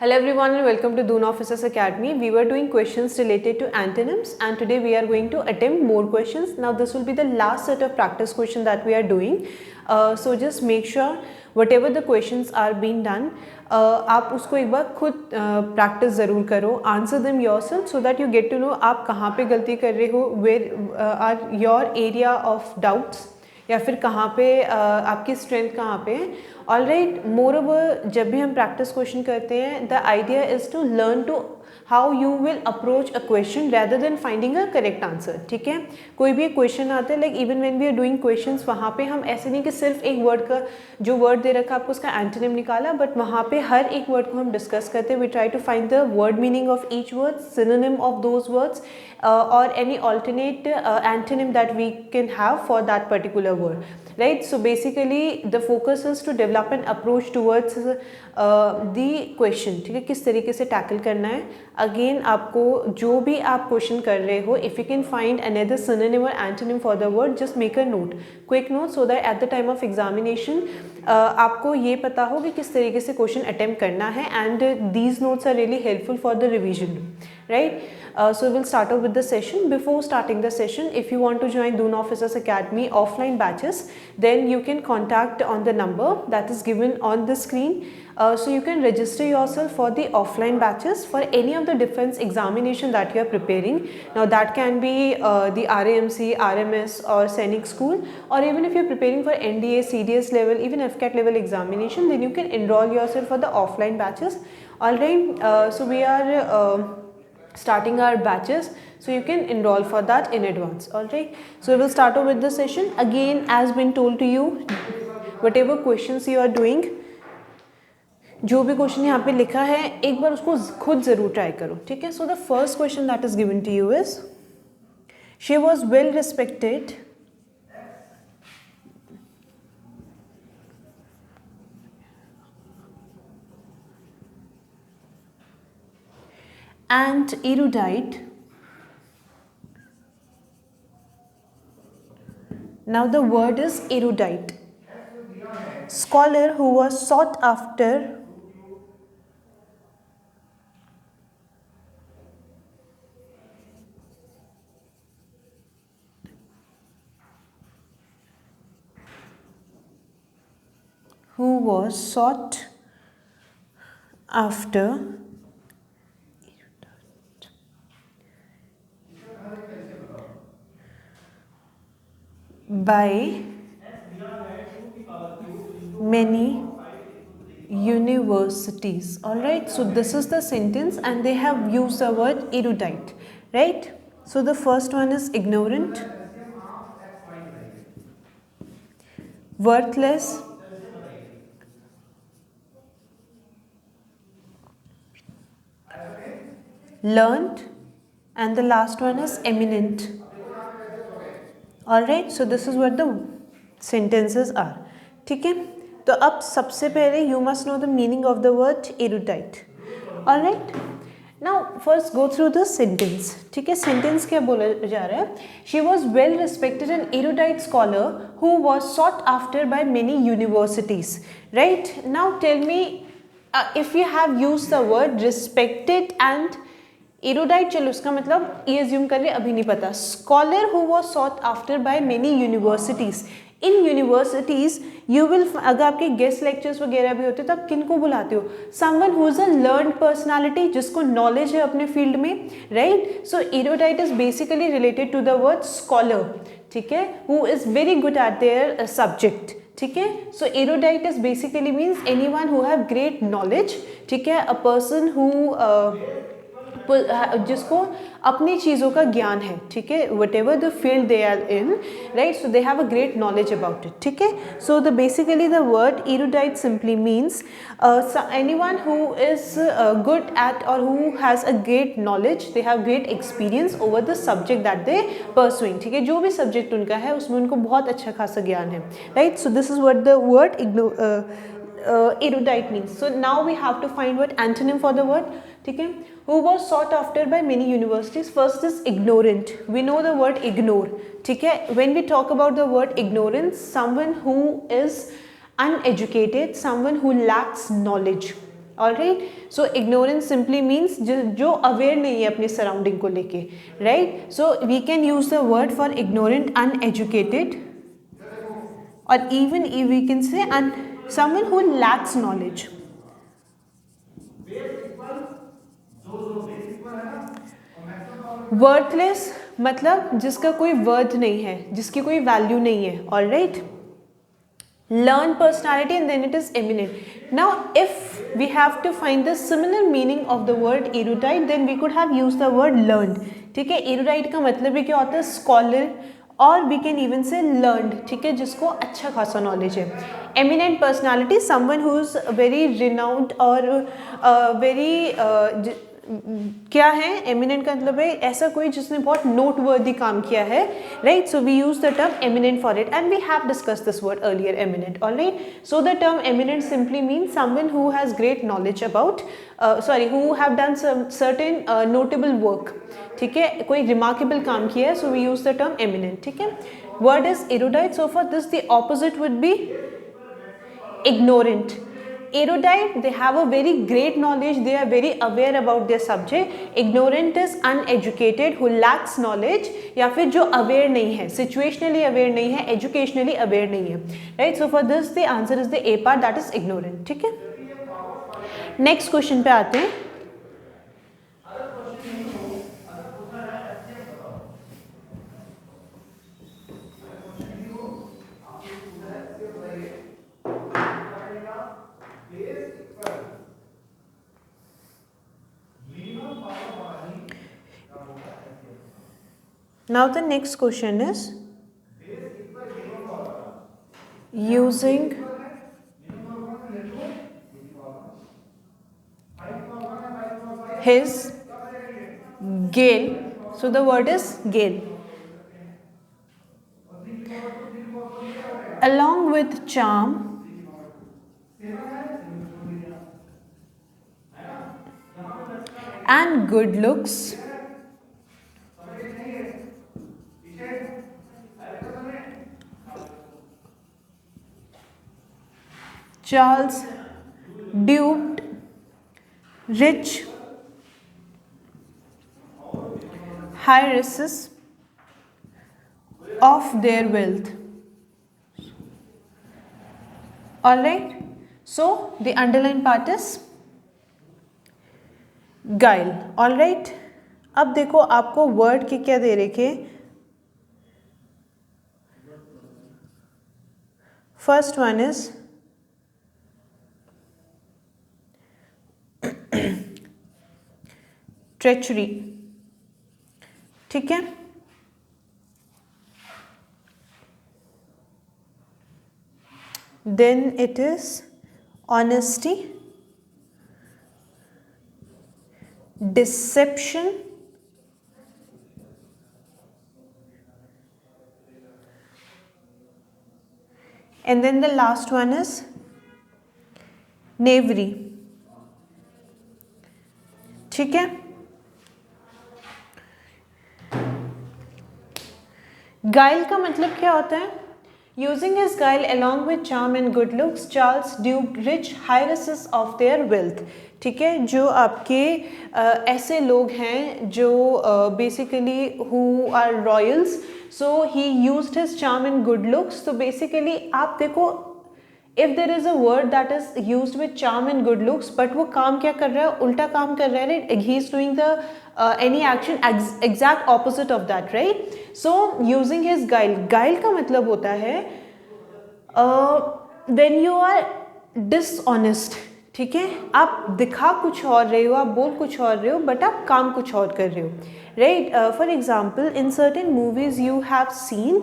Hello everyone and welcome to Doon Officers Academy. We were doing questions related to antonyms and today we are going to attempt more questions. Now this will be the last set of practice questions that we are doing. So just make sure whatever the questions are being done, आप उसको एक बार खुद practice ज़रूर करो. Answer them yourself so that you get to know आप कहाँ पे गलती कर रहे हो, where are your area of doubts या फिर कहाँ पे आपकी स्ट्रेंथ कहाँ पे है. ऑल राइट, मोर ओवर जब भी हम प्रैक्टिस क्वेश्चन करते हैं the idea is to learn to how you will approach a question rather than finding a correct answer. ठीक है, कोई भी एक क्वेश्चन आता है like even when we are doing questions, वहाँ पे हम ऐसे नहीं कि सिर्फ एक वर्ड का जो वर्ड दे रखा आपको उसका एंटोनिम निकाला, बट वहाँ पे हर एक वर्ड को हम डिस्कस करते हैं. We try to find the word meaning of each word, synonym of those words or any alternate antonym that we can have for that particular word, right? So basically the focus is to develop an approach towards the question. ठीक है, किस तरीके से tackle करना है. Again आपको जो भी आप क्वेश्चन कर रहे हो, if you can find another synonym or antonym for the word, just make a note, quick note, so that at the time of examination आपको ये पता हो कि किस तरीके से क्वेश्चन अटेम्प्ट करना है. And these notes are really helpful for the revision, right? So we'll start off with the session. Before starting the session, if you want to join Doon Officers Academy offline batches, then you can contact on the number that is given on the screen. So you can register yourself for the offline batches for any of the defense examination that you are preparing. Now that can be the RAMC, RMS or Sainik School, or even if you are preparing for NDA, CDS level, even FCAT level examination, then you can enroll yourself for the offline batches. Alright, so we are starting our batches, so you can enroll for that in advance. All right, so we will start off with the session. Again, as been told to you, whatever questions you are doing, जो भी question यहाँ पे लिखा है एक बार उसको खुद ज़रूर ट्राई करो. ठीक है, so the first question that is given to you is, she was well respected and erudite. Now the word is erudite. Scholar who was sought after by many universities. All right, so this is the sentence and they have used the word erudite, right? So the first one is ignorant, worthless, learned, and the last one is eminent. All right, so this is what the sentences are. ठीक है, तो अब सबसे पहले you must know the meaning of the word erudite. All right, now first go through the sentence. ठीक है, sentence क्या बोला जा रहा है? She was well respected and erudite scholar who was sought after by many universities. Right, now tell me if you have used the word respected and erudite, चलो उसका मतलब ये assume कर रहे अभी नहीं पता. Scholar who was sought after by many universities. In universities you will, अगर आपके गेस्ट लेक्चर्स वगैरह भी होते तो आप किन को बुलाते हो? Someone who is a learned personality, जिसको नॉलेज है अपने फील्ड में, right? So erudite is basically related to the word scholar. ठीक है, who is very good at their subject. ठीक है, so erudite is basically means anyone who have great knowledge. ठीक है, अ पर्सन हु जिसको अपनी चीज़ों का ज्ञान है. ठीक है, whatever the field they are in, right, so they have a great knowledge about it. ठीक है, so the basically the word erudite simply means anyone who is good at or who has a great knowledge, they have great experience over the subject that they pursuing. ठीक है, जो भी subject उनका है उसमें उनको बहुत अच्छा खासा ज्ञान है, right? So this is what the word erudite means. So now we have to find what antonym for the word. ठीक है, who was sought after by many universities. First is ignorant. We know the word ignore. ठीक है, when we talk about the word ignorance, someone who is uneducated, someone who lacks knowledge. Alright. So ignorance simply means जो aware नहीं है अपनी surrounding को लेके, right. So we can use the word for ignorant uneducated, और even if we can say and someone who lacks knowledge. Worthless मतलब जिसका कोई वर्थ नहीं है, जिसकी कोई वैल्यू नहीं है. All right. Learned personality and then it is eminent. Now if we have to find the similar meaning of the word erudite, then we could have used the word learned. ठीक है. erudite का मतलब भी क्या होता है? Scholar, और we can even से लर्नड. ठीक है, जिसको अच्छा खासा नॉलेज है. Eminent personality someone who is very renowned और वेरी क्या है एमिनेंट का मतलब है ऐसा कोई जिसने बहुत नोटवर्दी काम किया है, right. So we use the term eminent for it and we have discuss this word earlier, eminent. Alright. So the term eminent simply means someone who has great knowledge about who have done certain notable work. ठीक है, कोई remarkable काम किया है, so we use the term eminent. ठीक है. Word is erudite. So for this the opposite would be ignorant. Erudite, they have a very great knowledge, they are very aware about their subject. Ignorant is uneducated, who lacks knowledge, या फिर जो aware नहीं है, situationally aware नहीं है, educationally aware नहीं है, right. So for this the answer is the A part, that is ignorant. ठीक है. नेक्स्ट क्वेश्चन पे आते हैं. Now the next question is using his gale. So the word is gale. Along with charm and good looks, Charles duped rich heiresses of their wealth. Alright, so the underlined part is guile. Alright, अब देखो आपको word के क्या दे रखे. First one is treachery. ठीक है. Then it is honesty, deception, and then the last one is knavery. ठीक है. गाइल का मतलब क्या होता है? Using his guile along with charm and good looks, Charles ड्यूक rich heiresses of their wealth. ठीक है, जो आपके ऐसे लोग हैं जो basically who are royals, so he used his charm and good looks. तो बेसिकली आप देखो, if there is a word that is used with charm and good looks, but वो काम क्या कर रहा है? उल्टा काम कर रहा है, right. He is doing the any action exact opposite of that, right. So using his guile, guile का मतलब होता है when you are dishonest. ठीक है, आप दिखा कुछ और रहे हो, आप बोल कुछ और रहे हो, बट आप काम कुछ और कर रहे हो, right. For example in certain movies you have seen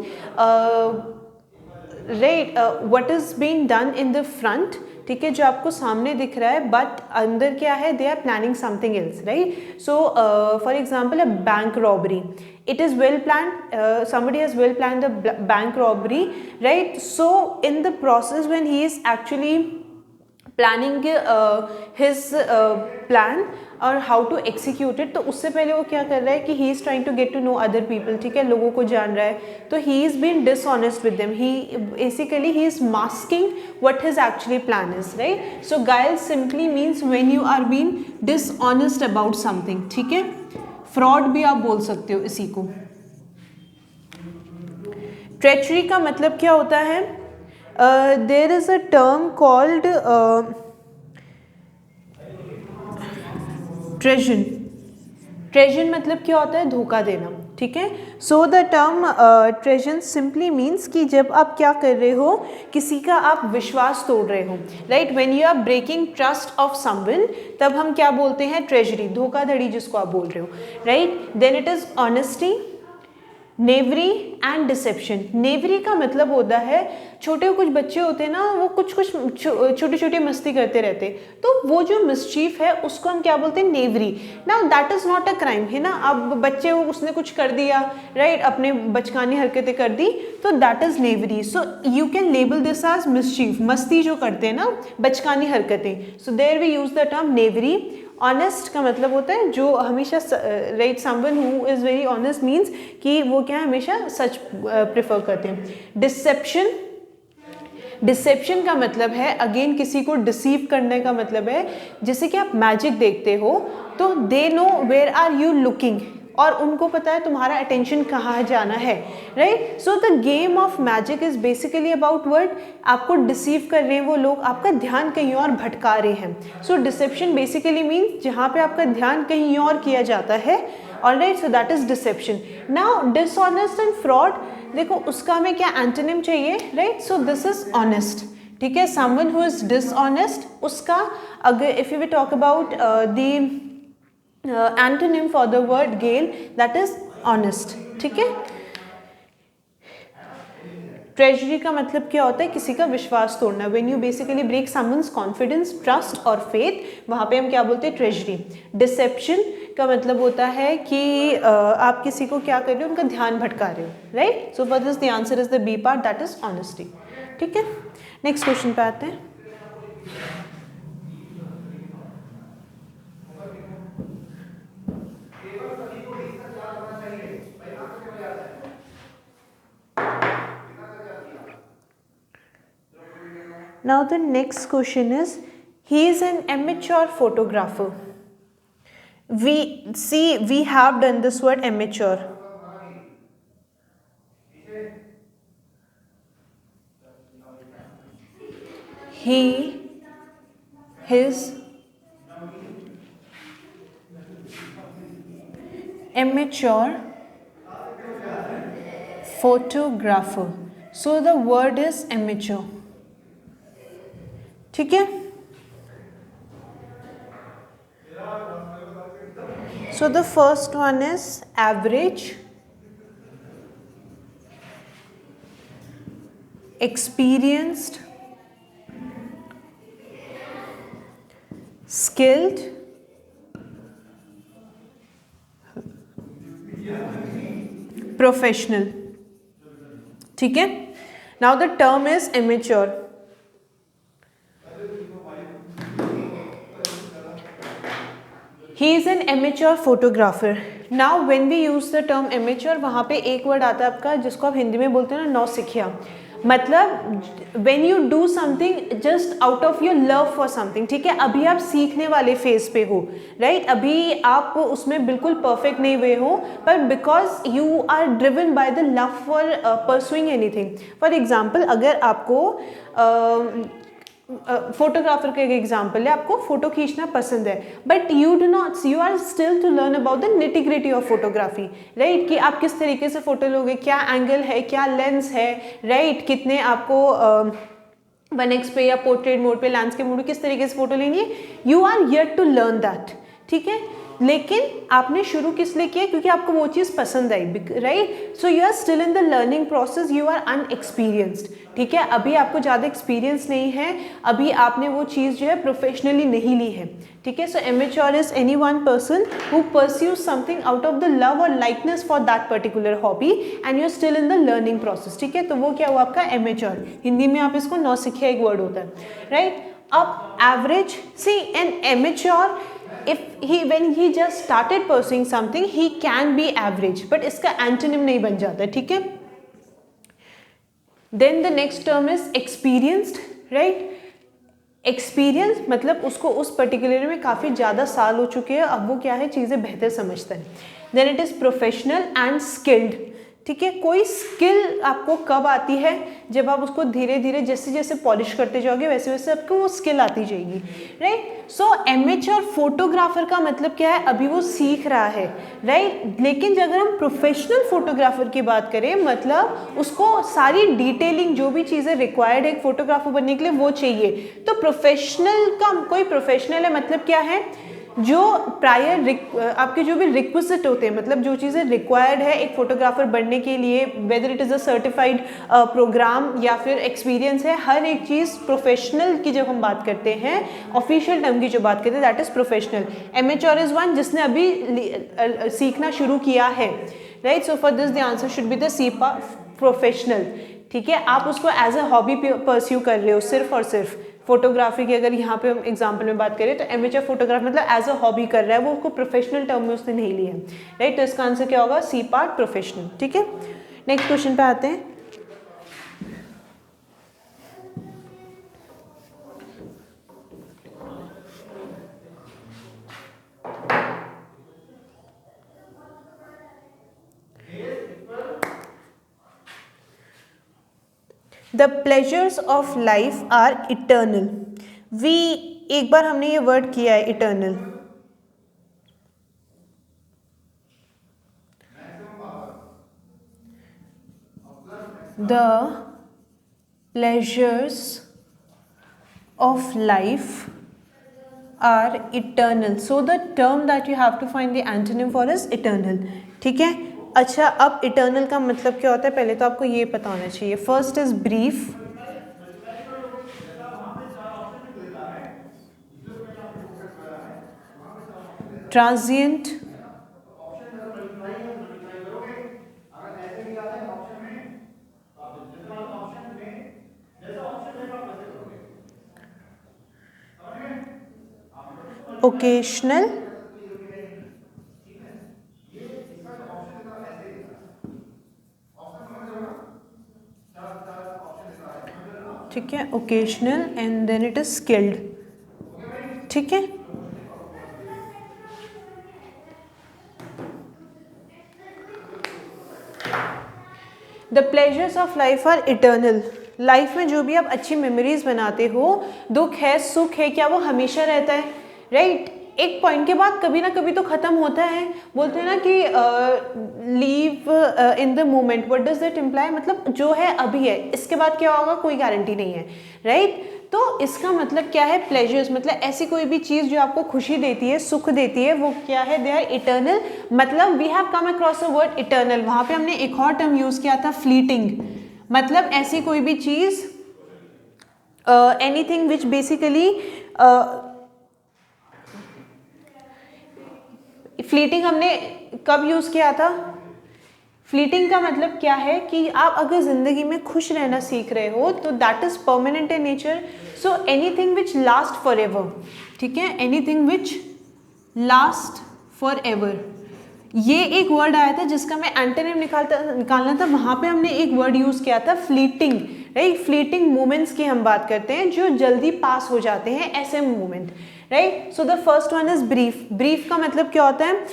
right what is being done in the front. ठीक है, जो आपको सामने दिख रहा है, बट अंदर क्या है? They are planning something else, right. So for example a bank robbery, it is well planned, somebody has well planned the bank robbery, right. So in the process when he is actually planning his plan, और how to execute it, तो उससे पहले वो क्या कर रहा है कि he is trying to get to know other people, ठीक है, लोगों को जान रहा है, तो he is been dishonest with them, he basically he is masking what his actually plan is, right. So guile simply means when you are been dishonest about something, ठीक है, फ्रॉड भी आप बोल सकते हो इसी को। ट्रेचरी का मतलब क्या होता है, there is a term called treason. Treason मतलब क्या होता है, धोखा देना, ठीक है। So the term treason simply means कि जब आप क्या कर रहे हो, किसी का आप विश्वास तोड़ रहे हो, right, when you are breaking trust of someone, तब हम क्या बोलते हैं, ट्रेजरी, धोखाधड़ी जिसको आप बोल रहे हो, right. Then it is honesty, knavery and deception. Knavery का मतलब होता है, छोटे कुछ बच्चे होते हैं ना, वो कुछ छोटी छोटी मस्ती करते रहते, तो वो जो मिसचीफ है उसको हम क्या बोलते हैं, knavery. Now that is not a crime, है ना, अब बच्चे उसने कुछ कर दिया, राइट, अपने बचकानी हरकतें कर दी, तो that is knavery. So you can label this as mischief, मस्ती जो करते हैं ना, बचकानी हरकतें, so there we use the term knavery. Honest का मतलब होता है जो हमेशा, right, someone who is very honest means कि वो क्या हमेशा सच प्रेफर करते हैं। डिसेप्शन, डिसेप्शन का मतलब है अगेन किसी को डिसीव करने का मतलब है, जैसे कि आप मैजिक देखते हो तो they know where are you looking, और उनको पता है तुम्हारा अटेंशन कहाँ जाना है, right. So the game of magic is basically about word, आपको डिसीव कर रहे हैं वो लोग, आपका ध्यान कहीं और भटका रहे हैं। सो डिसेप्शन बेसिकली मीन्स जहाँ पे आपका ध्यान कहीं और किया जाता है, alright, so that is deception. Now dishonest and fraud, देखो उसका हमें क्या एंटोनिम चाहिए, right, so this is honest, ठीक है, समवन हु इज डिसऑनेस्ट, उसका अगर if you will talk about the antonym for the word gain, that is honest, ठीक है। ट्रेजरी का मतलब क्या होता है, किसी का विश्वास तोड़ना, when you basically break someone's confidence, trust और फेथ, वहाँ पे हम क्या बोलते हैं, ट्रेजरी। डिसेप्शन का मतलब होता है कि आप किसी को क्या कर रहे हो, उनका ध्यान भटका रहे हो, right. So for this the answer is the B part, that is honesty, ठीक है। नेक्स्ट क्वेश्चन पे आते हैं। Now the next question is, he is an amateur photographer. We have done this word amateur. He is amateur photographer. So the word is amateur, ठीक है। So the first one is average, experienced, skilled, professional, ठीक है। Now the term is amateur. He is an amateur photographer. Now when we use the term amateur, वहाँ पे एक word आता है आपका जिसको आप हिंदी में बोलते हैं ना, नौसिखिया, मतलब when you do something just out of your love for something, ठीक है, अभी आप सीखने वाले फेज पे हो, राइट, अभी आप उसमें बिल्कुल परफेक्ट नहीं हुए हो, पर because you are driven by the love for pursuing anything. For example, अगर आपको फोटोग्राफर का एक एग्जाम्पल है, आपको फोटो खींचना पसंद है, but you do not, you are still to learn about the nitty gritty of photography, right, कि आप किस तरीके से फोटो लोगे, क्या एंगल है, क्या लेंस है, राइट, कितने आपको 1x पे या पोर्ट्रेट मोड पे, लैंडस्केप मोड पे किस तरीके से फोटो लेनी है, you are yet to learn that, ठीक है। लेकिन आपने शुरू किस लिए किया, क्योंकि आपको वो चीज़ पसंद आई, right. So you are still in the learning process, you are unexperienced, ठीक है, अभी आपको ज़्यादा एक्सपीरियंस नहीं है, अभी आपने वो चीज़ जो है प्रोफेशनली नहीं ली है, ठीक है। So amateur is any one person who pursues something out of the love और likeness for that particular hobby and you are still in the learning process, ठीक है। तो वो क्या हुआ आपका एमेच्योर, हिंदी में आप इसको नौसिखिया एक वर्ड होता है, right. Up average, see an amateur, if he when he just started pursuing something he can be average, but इसका antonym नहीं बन जाता, ठीक है. Then the next term is experienced, right? Experience मतलब उसको उस पर्टिकुलर में काफ़ी ज़्यादा साल हो चुके हैं, अब वो क्या है चीज़ें बेहतर समझता है. Then it is professional and skilled, ठीक है. कोई स्किल आपको कब आती है, जब आप उसको धीरे धीरे जैसे जैसे पॉलिश करते जाओगे वैसे वैसे आपको वो स्किल आती जाएगी, राइट. सो एमेच्योर फोटोग्राफर का मतलब क्या है, अभी वो सीख रहा है, राइट. लेकिन अगर हम प्रोफेशनल फोटोग्राफर की बात करें मतलब उसको सारी डिटेलिंग जो भी चीज़ें रिक्वायर्ड है एक फोटोग्राफर बनने के लिए वो चाहिए. तो प्रोफेशनल का कोई प्रोफेशनल है मतलब क्या है, जो प्रायर आपके जो भी रिक्विजिट होते हैं मतलब जो चीज़ें रिक्वायर्ड है एक फोटोग्राफर बनने के लिए, whether it is a certified programme या फिर एक्सपीरियंस है, हर एक चीज़ प्रोफेशनल की जब हम बात करते हैं ऑफिशियल टर्म की जो बात करते हैं that is professional. Amateur is one जिसने अभी सीखना शुरू किया है, right. So for this the answer should be the C part, professional, ठीक है. आप उसको एज अ हॉबी परस्यू कर रहे हो सिर्फ और सिर्फ फोटोग्राफी की, अगर यहाँ पे हम एग्जांपल में बात करें तो एमेच्योर फोटोग्राफी मतलब एज अ हॉबी कर रहा है, वो उसको प्रोफेशनल टर्म में उसने नहीं लिया, राइट. तो इसका आंसर क्या होगा, सी पार्ट, प्रोफेशनल, ठीक है. नेक्स्ट क्वेश्चन पे आते हैं. The pleasures of life are eternal. We एक बार हमने ये वर्ड किया है eternal. The pleasures of life are eternal. So the term that you have to find the antonym for is eternal, ठीक है. अच्छा, अब इटर्नल का मतलब क्या होता है पहले तो आपको ये पता होना चाहिए. First is brief, transient, occasional, ठीक है, occasional and then it is skilled, ठीक है. The pleasures of life are eternal. Life में जो भी आप अच्छी मेमोरीज बनाते हो, दुख है सुख है, क्या वो हमेशा रहता है, राइट. एक पॉइंट के बाद कभी ना कभी तो ख़त्म होता है. बोलते हैं ना कि leave in the moment, what does that imply, मतलब जो है अभी है, इसके बाद क्या होगा कोई गारंटी नहीं है, राइट. तो इसका मतलब क्या है, प्लेजर्स मतलब ऐसी कोई भी चीज़ जो आपको खुशी देती है, सुख देती है, वो क्या है, दे आर इटर्नल. मतलब we have come across a word eternal. वहाँ पे हमने एक और टर्म यूज़ किया था फ्लीटिंग, मतलब ऐसी कोई भी चीज़, एनीथिंग विच बेसिकली, फ्लीटिंग हमने कब यूज़ किया था. फ्लीटिंग का मतलब क्या है कि आप अगर ज़िंदगी में खुश रहना सीख रहे हो तो that is permanent in nature. So anything which last for ever, ठीक है, anything which last for ever. ये एक वर्ड आया था जिसका मैं एंटोनिम निकालना था, वहाँ पे हमने एक वर्ड यूज़ किया था फ्लीटिंग, राइट. फ्लीटिंग मोमेंट्स की हम बात करते हैं जो जल्दी पास हो जाते हैं, ऐसे moment, right. So the first one is brief. Brief का मतलब क्या होता है,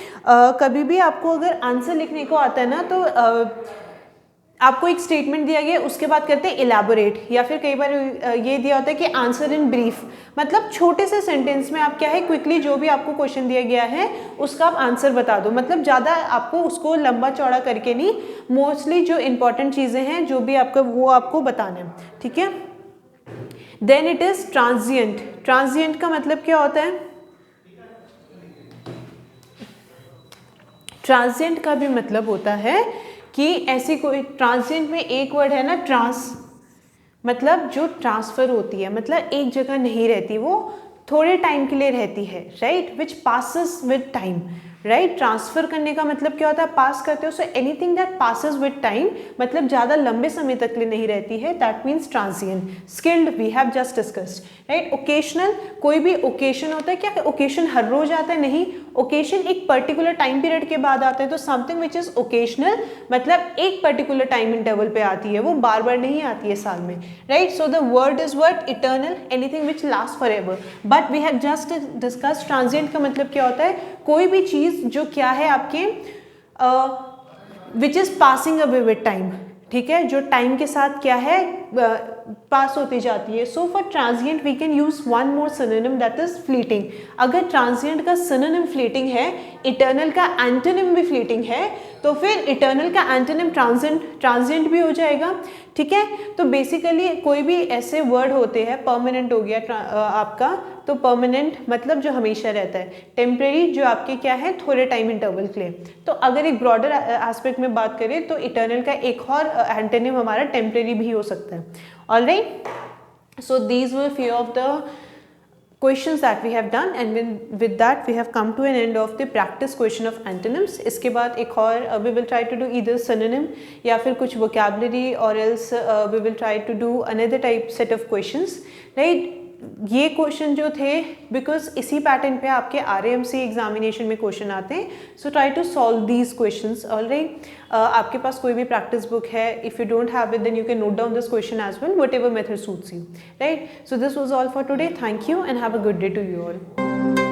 कभी भी आपको अगर आंसर लिखने को आता है ना तो आपको एक स्टेटमेंट दिया गया, उसके बाद करते हैं इलेबोरेट, या फिर कई बार ये दिया होता है कि आंसर इन ब्रीफ, मतलब छोटे से सेंटेंस में आप क्या है क्विकली जो भी आपको क्वेश्चन दिया गया है उसका आप आंसर बता दो. मतलब ज़्यादा आपको उसको लंबा चौड़ा करके नहीं, मोस्टली जो इंपॉर्टेंट चीज़ें हैं जो भी आपका वो आपको बताना है, ठीक है. Then it is transient. Transient का मतलब क्या होता है, ट्रांजिएंट का भी मतलब होता है कि ऐसी कोई, ट्रांजिएंट में एक वर्ड है ना ट्रांस, मतलब जो ट्रांसफ़र होती है, मतलब एक जगह नहीं रहती, वो थोड़े टाइम के लिए रहती है, right. Which passes with time, right. Transfer करने का मतलब क्या होता है, पास करते हो. So anything that passes with time, मतलब ज़्यादा लंबे समय तक के लिए नहीं रहती है, that means transient. Skilled we have just discussed, right. Occasional, कोई भी ओकेशन होता है, क्या ओकेशन हर रोज आता है, नहीं. ओकेशन एक पर्टिकुलर टाइम पीरियड के बाद आता है. तो समथिंग विच इज ओकेशनल मतलब एक पर्टिकुलर टाइम इंटरवल पे आती है, वो बार बार नहीं आती है साल में, right. So the word is word eternal, anything which last for ever. But we have just discuss transient का मतलब क्या होता है, कोई भी चीज जो क्या है आपके which is passing away with time, ठीक है, जो टाइम के साथ क्या है पास होती जाती है. So for transient we can use one more synonym that is fleeting. अगर ट्रांजिएंट का सिनोनिम फ्लीटिंग है, इटर्नल का एंटोनिम भी फ्लीटिंग है, तो फिर इटर्नल का एंटोनिम ट्रांजिएंट भी हो जाएगा, ठीक है. तो बेसिकली कोई भी ऐसे वर्ड होते हैं, परमानेंट हो गया आपका, तो परमानेंट मतलब जो हमेशा रहता है, टेम्परेरी जो आपके क्या है थोड़े टाइम इंटरवल के लिए. तो अगर एक ब्रॉडर एस्पेक्ट में बात करें तो इटर्नल का एक और एंटोनिम हमारा टेम्परेरी भी हो सकता है. Alright, so these were few of the questions that we have done, and with that we have come to an end of the practice question of antonyms. इसके बाद एक और we will try to do either synonym या फिर कुछ vocabulary, or else we will try to do another type set of questions, right. ये question जो थे बिकॉज इसी पैटर्न पे आपके RAMC एग्जामिनेशन में क्वेश्चन आते हैं. So try to solve these questions. Alright, आपके पास कोई भी प्रैक्टिस बुक है, if you don't have it then you can note down this question as well, whatever method suits you, right. So this was all for today. Thank you and have a good day to you all.